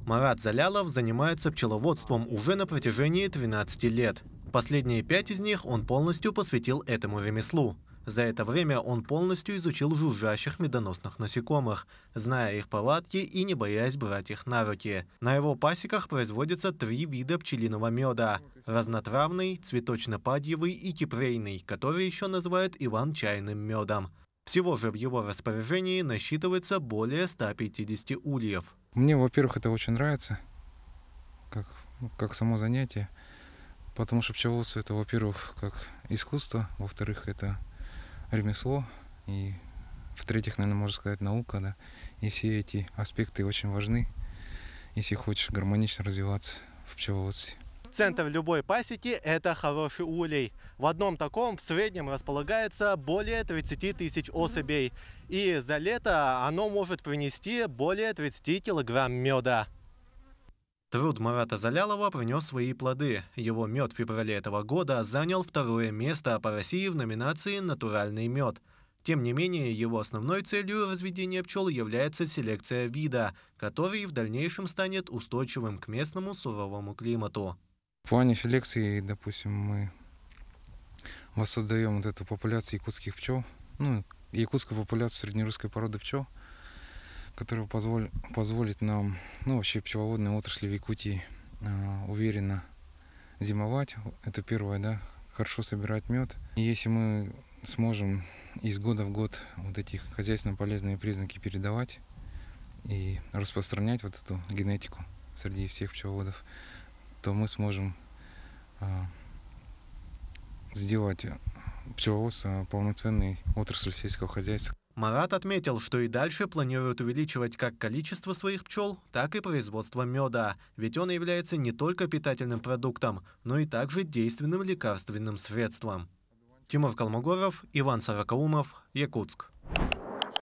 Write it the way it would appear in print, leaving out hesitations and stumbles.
Марат Залялов занимается пчеловодством уже на протяжении 13 лет. Последние 5 из них он полностью посвятил этому ремеслу. За это время он полностью изучил жужжащих медоносных насекомых, зная их повадки и не боясь брать их на руки. На его пасеках производятся 3 вида пчелиного меда – разнотравный, цветочно-падьевый и кипрейный, который еще называют иван-чайным медом. Всего же в его распоряжении насчитывается более 150 ульев. Мне, во-первых, это очень нравится, как само занятие, потому что пчеловодство это, во-первых, как искусство, во-вторых, это ремесло, и в-третьих, наверное, можно сказать, наука, да, и все эти аспекты очень важны, если хочешь гармонично развиваться в пчеловодстве. Центр любой пасеки – это хороший улей. В одном таком в среднем располагается более 30 тысяч особей. И за лето оно может принести более 30 килограмм меда. Труд Марата Залялова принес свои плоды. Его мед в феврале этого года занял 2-е место по России в номинации «Натуральный мед». Тем не менее, его основной целью разведения пчел является селекция вида, который в дальнейшем станет устойчивым к местному суровому климату. В плане селекции, допустим, мы воссоздаем вот эту популяцию якутских пчел, якутскую популяцию среднерусской породы пчел, которая позволит нам, вообще пчеловодной отрасли в Якутии уверенно зимовать. Это первое, да, хорошо собирать мед. И если мы сможем из года в год вот эти хозяйственно полезные признаки передавать и распространять вот эту генетику среди всех пчеловодов, то мы сможем сделать пчеловодство полноценной отраслью сельского хозяйства. Марат отметил, что и дальше планирует увеличивать как количество своих пчел, так и производство меда, ведь он является не только питательным продуктом, но и также действенным лекарственным средством. Тимур Калмогоров, Иван Сорокаумов, Якутск.